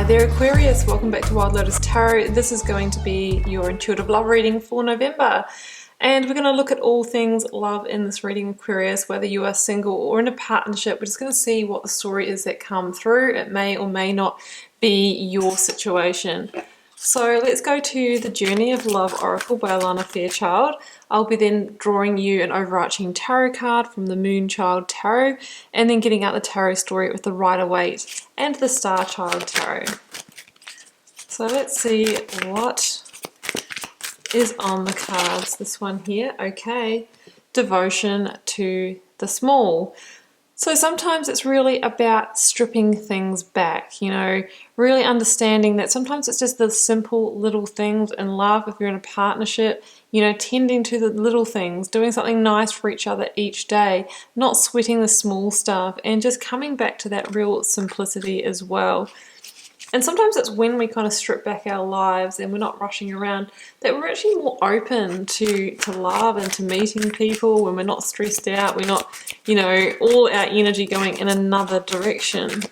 Hi there Aquarius, welcome back to Wild Lotus Tarot. This is going to be your intuitive love reading for November. And we're going to look at all things love in this reading, Aquarius, whether you are single or in a partnership. We're just going to see what the story is that come through. It may or may not be your situation. So let's go to the Journey of Love Oracle by Alana Fairchild. I'll be then drawing you an overarching tarot card from the Moonchild Tarot and then getting out the tarot story with the Rider-Waite and the Star Child Tarot. So let's see what is on the cards. This one here, okay. Devotion to the small. So sometimes it's really about stripping things back, you know, really understanding that sometimes it's just the simple little things in love. If you're in a partnership, you know, tending to the little things, doing something nice for each other each day, not sweating the small stuff, and just coming back to that real simplicity as well. And sometimes it's when we kind of strip back our lives and we're not rushing around that we're actually more open to love and to meeting people, when we're not stressed out, we're not, you know, all our energy going in another direction.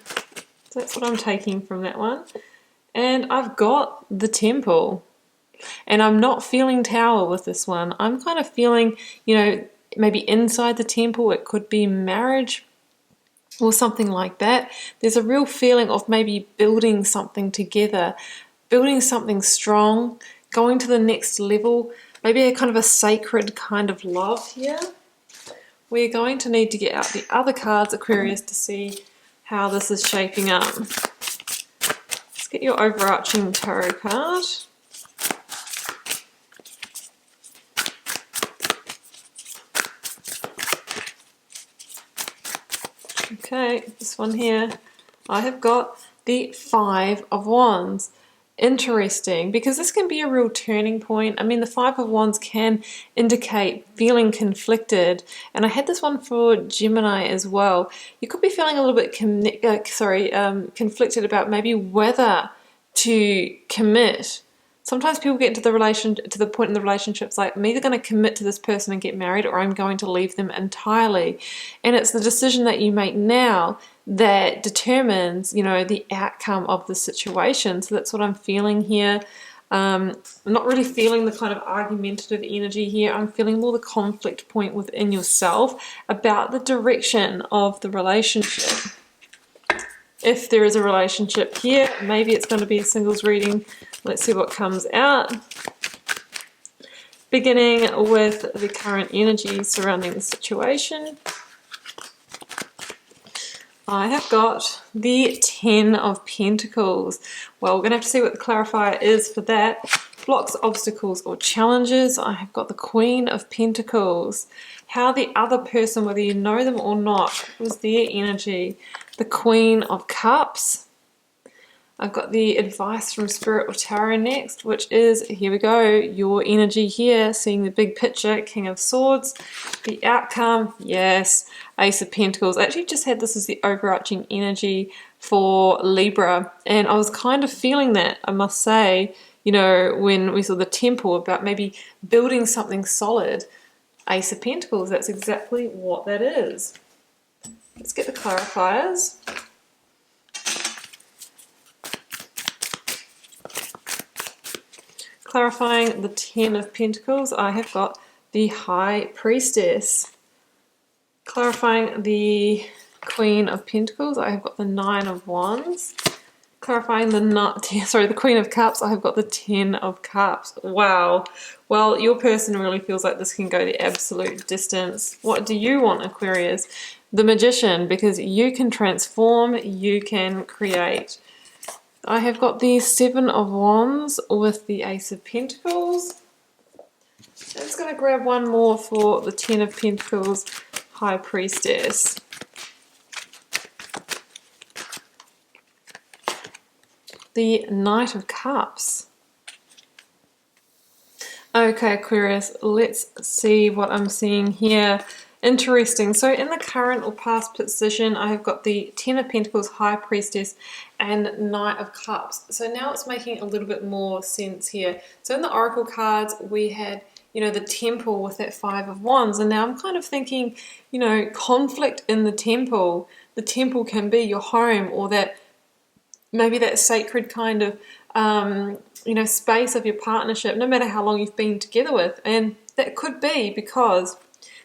So that's what I'm taking from that one. And I've got the Temple. And I'm not feeling Tower with this one. I'm kind of feeling, you know, maybe inside the Temple it could be marriage or something like that. There's a real feeling of maybe building something together, building something strong, going to the next level, maybe a kind of a sacred kind of love here. We're going to need to get out the other cards, Aquarius, to see how this is shaping up. Let's get your overarching tarot card. Okay, this one here, I have got the Five of Wands. Interesting, because this can be a real turning point. I mean, the Five of Wands can indicate feeling conflicted, and I had this one for Gemini as well. You could be feeling a little bit conflicted about maybe whether to commit. Sometimes people get into the point in the relationships like, I'm either going to commit to this person and get married, or I'm going to leave them entirely. And it's the decision that you make now that determines, you know, the outcome of the situation. So that's what I'm feeling here. I'm not really feeling the kind of argumentative energy here. I'm feeling more the conflict point within yourself about the direction of the relationship. If there is a relationship here, maybe it's going to be a singles reading. Let's see what comes out. Beginning with the current energy surrounding the situation. I have got the Ten of Pentacles. Well, we're going to have to see what the clarifier is for that. Blocks, obstacles, or challenges. I have got the Queen of Pentacles. How the other person, whether you know them or not, was their energy. The Queen of Cups. I've got the advice from Spirit or Tarot next, which is, here we go, your energy here, seeing the big picture, King of Swords. The outcome, yes, Ace of Pentacles. I actually just had this as the overarching energy for Libra, and I was kind of feeling that, I must say, you know, when we saw the Temple, about maybe building something solid. Ace of Pentacles, that's exactly what that is. Let's get the clarifiers. Clarifying the Ten of Pentacles, I have got the High Priestess. Clarifying the Queen of Pentacles, I have got the Nine of Wands. Clarifying the Queen of Cups, I have got the Ten of Cups. Wow. Well, your person really feels like this can go the absolute distance. What do you want, Aquarius? The Magician, because you can transform, you can create. I have got the Seven of Wands with the Ace of Pentacles. I'm just going to grab one more for the Ten of Pentacles, High Priestess. The Knight of Cups. Okay, Aquarius, let's see what I'm seeing here. Interesting. So in the current or past position, I have got the Ten of Pentacles, High Priestess, and Knight of Cups. So now it's making a little bit more sense here. So in the Oracle cards, we had, you know, the Temple with that Five of Wands. And now I'm kind of thinking, you know, conflict in the Temple. The Temple can be your home, or that maybe that sacred kind of space of your partnership, no matter how long you've been together with. And that could be because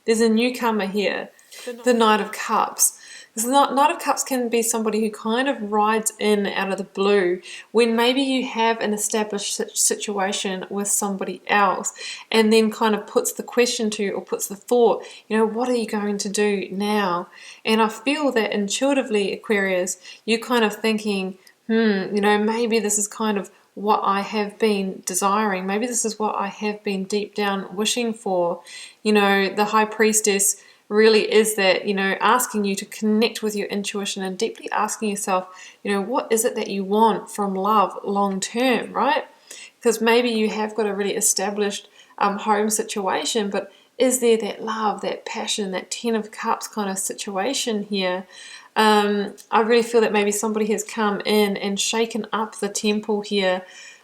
there's a newcomer here, the Knight of Cups. The Knight of Cups can be somebody who kind of rides in out of the blue when maybe you have an established situation with somebody else, and then kind of puts the question to you, or puts the thought, what are you going to do now? And I feel that intuitively, Aquarius, you're kind of thinking, maybe this is kind of what I have been desiring. Maybe this is what I have been deep down wishing for. The High Priestess really is that, asking you to connect with your intuition and deeply asking yourself, what is it that you want from love long term, right? Because maybe you have got a really established home situation, but is there that love, that passion, that Ten of Cups kind of situation here? I really feel that maybe somebody has come in and shaken up the temple here,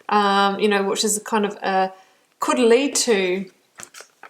which is kind of could lead to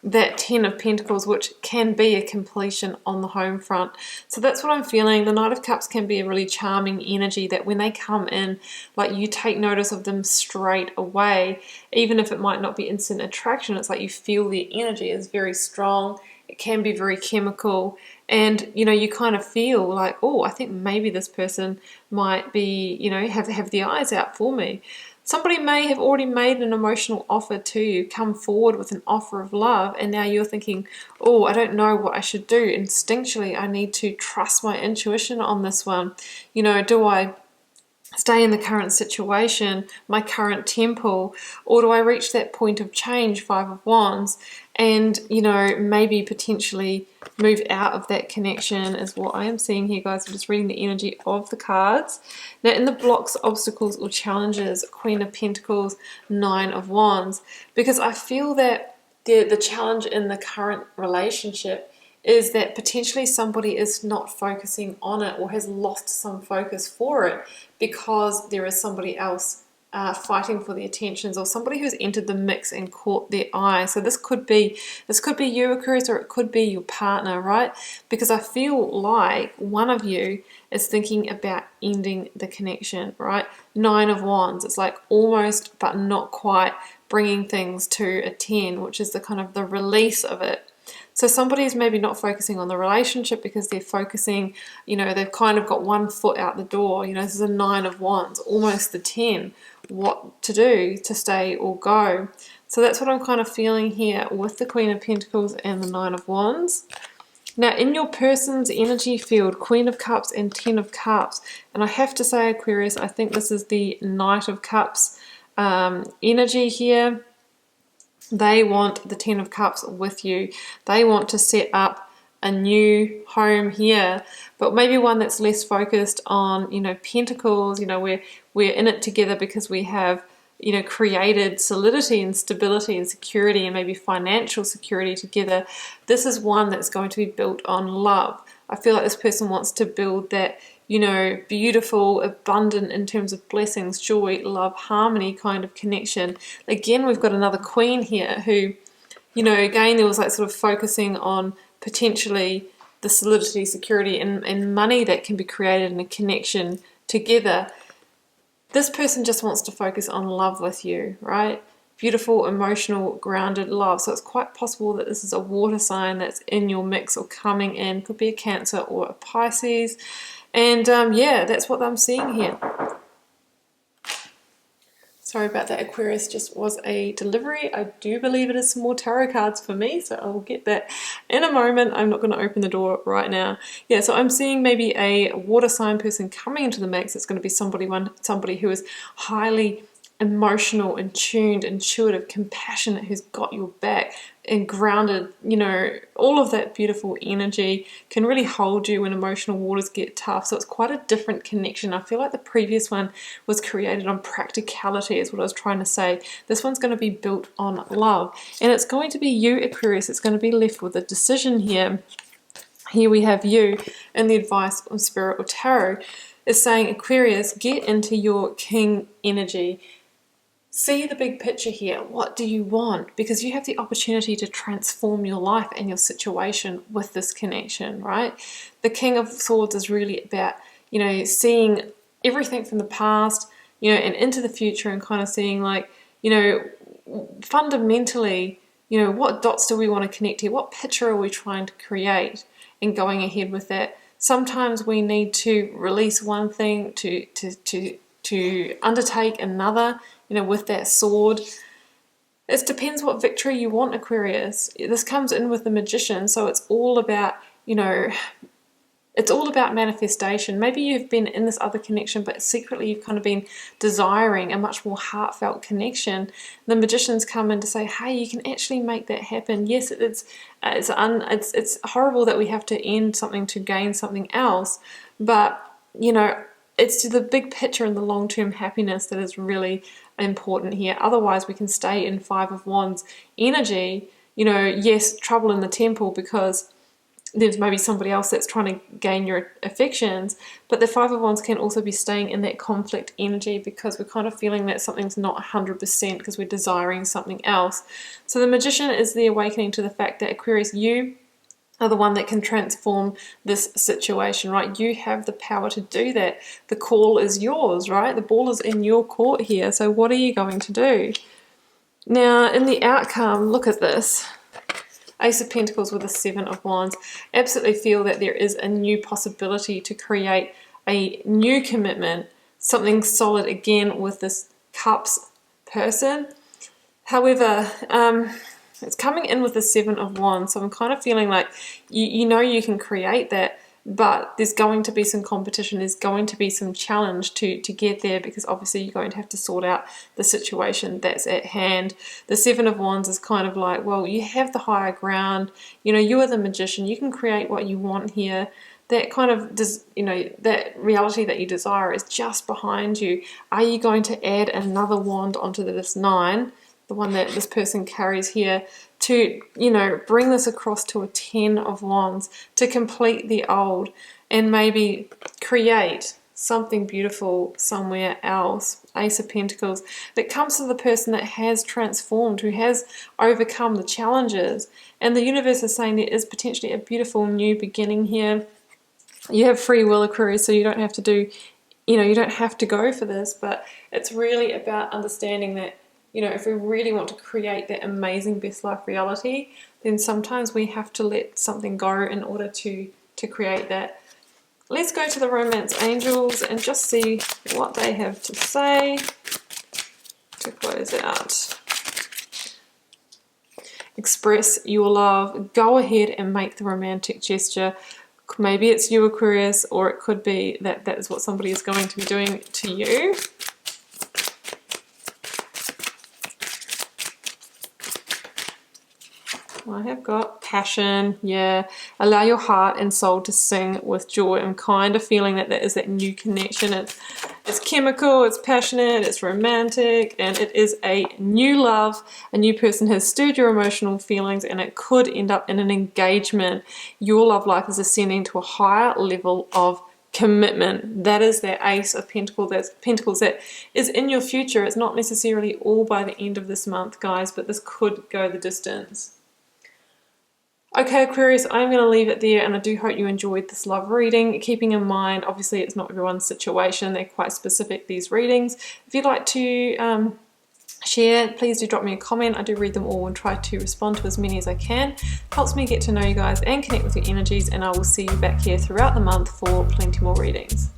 that Ten of Pentacles, which can be a completion on the home front. So that's what I'm feeling. The Knight of Cups can be a really charming energy that when they come in, like, you take notice of them straight away, even if it might not be instant attraction. It's like you feel their energy is very strong. It can be very chemical, and you kind of feel like, oh, I think maybe this person might be, have the eyes out for me. Somebody may have already made an emotional offer to you, come forward with an offer of love, and now you're thinking, oh, I don't know what I should do. Instinctually, I need to trust my intuition on this one. Do I stay in the current situation, my current temple, or do I reach that point of change, Five of Wands, and maybe potentially move out of that connection, is what I am seeing here, guys. I'm just reading the energy of the cards. Now, in the blocks, obstacles, or challenges, Queen of Pentacles, Nine of Wands, because I feel that the challenge in the current relationship is that potentially somebody is not focusing on it, or has lost some focus for it, because there is somebody else fighting for the attentions, or somebody who's entered the mix and caught their eye. So this could be you, Aquarius, or it could be your partner, right? Because I feel like one of you is thinking about ending the connection, right? Nine of Wands, it's like almost but not quite bringing things to a 10, which is the kind of the release of it. So somebody is maybe not focusing on the relationship because they're focusing, they've kind of got one foot out the door. This is a Nine of Wands, almost the 10. What to do, to stay or go. So that's what I'm kind of feeling here with the Queen of Pentacles and the Nine of Wands. Now, in your person's energy field, Queen of Cups and Ten of Cups, and I have to say, Aquarius, I think this is the Knight of Cups energy here. They want the Ten of Cups with you. They want to set up a new home here, but maybe one that's less focused on, pentacles. We're in it together because we have, created solidity and stability and security, and maybe financial security together. This is one that's going to be built on love. I feel like this person wants to build that, beautiful, abundant in terms of blessings, joy, love, harmony kind of connection. Again, we've got another Queen here who, again, there was like sort of focusing on potentially the solidity, security, and money that can be created in a connection together. This person just wants to focus on love with you, right? Beautiful, emotional, grounded love. So it's quite possible that this is a water sign that's in your mix or coming in. Could be a Cancer or a Pisces. And yeah, that's what I'm seeing here. Sorry about that, Aquarius, just was a delivery. I do believe it is some more tarot cards for me, so I'll get that in a moment. I'm not going to open the door right now. Yeah, so I'm seeing maybe a water sign person coming into the mix. It's going to be somebody who is highly emotional and tuned, intuitive, compassionate, who's got your back and grounded, all of that beautiful energy can really hold you when emotional waters get tough. So it's quite a different connection. I feel like the previous one was created on practicality, is what I was trying to say. This one's going to be built on love, and it's going to be you, Aquarius. It's going to be left with a decision here. Here we have you, and the advice of Spirit or Tarot is saying, Aquarius, get into your King energy. See the big picture here. What do you want? Because you have the opportunity to transform your life and your situation with this connection, right? The King of Swords is really about, seeing everything from the past, and into the future, and kind of seeing like, fundamentally, what dots do we want to connect here? What picture are we trying to create? And going ahead with that. Sometimes we need to release one thing to undertake another, with that sword. It depends what victory you want, Aquarius. This comes in with the Magician, so it's all about, it's all about manifestation. Maybe you've been in this other connection, but secretly you've kind of been desiring a much more heartfelt connection. The Magicians come in to say, hey, you can actually make that happen. Yes, it's horrible that we have to end something to gain something else, but, it's to the big picture and the long-term happiness that is really important here. Otherwise, we can stay in Five of Wands energy. Yes, trouble in the temple because there's maybe somebody else that's trying to gain your affections, but the Five of Wands can also be staying in that conflict energy because we're kind of feeling that something's not 100% because we're desiring something else. So the Magician is the awakening to the fact that, Aquarius, you are the one that can transform this situation, right? You have the power to do that. The call is yours, right? The ball is in your court here. So what are you going to do? Now, in the outcome, look at this. Ace of Pentacles with the Seven of Wands. Absolutely feel that there is a new possibility to create a new commitment, something solid again with this Cups person. However, it's coming in with the Seven of Wands, so I'm kind of feeling like you can create that, but there's going to be some competition, there's going to be some challenge to get there, because obviously you're going to have to sort out the situation that's at hand. The Seven of Wands is kind of like, well, you have the higher ground, you are the Magician, you can create what you want here. That kind of, that reality that you desire is just behind you. Are you going to add another wand onto this Nine, the one that this person carries here, to, bring this across to a Ten of Wands, to complete the old and maybe create something beautiful somewhere else? Ace of Pentacles. That comes to the person that has transformed, who has overcome the challenges. And the universe is saying there is potentially a beautiful new beginning here. You have free will, Aquarius, so you don't have to do, you don't have to go for this, but it's really about understanding that, if we really want to create that amazing best life reality, then sometimes we have to let something go in order to create that. Let's go to the Romance Angels and just see what they have to say to close out. Express your love. Go ahead and make the romantic gesture. Maybe it's you, Aquarius, or it could be that is what somebody is going to be doing to you. I have got passion, yeah. Allow your heart and soul to sing with joy. I'm kind of feeling that there is that new connection. It's chemical, it's passionate, it's romantic, and it is a new love. A new person has stirred your emotional feelings, and it could end up in an engagement. Your love life is ascending to a higher level of commitment. That is that Ace of Pentacles. That's Pentacles that is in your future. It's not necessarily all by the end of this month, guys, but this could go the distance. Okay, Aquarius, I'm going to leave it there, and I do hope you enjoyed this love reading, keeping in mind, obviously, it's not everyone's situation. They're quite specific, these readings. If you'd like to share, please do drop me a comment. I do read them all and try to respond to as many as I can. Helps me get to know you guys and connect with your energies, and I will see you back here throughout the month for plenty more readings.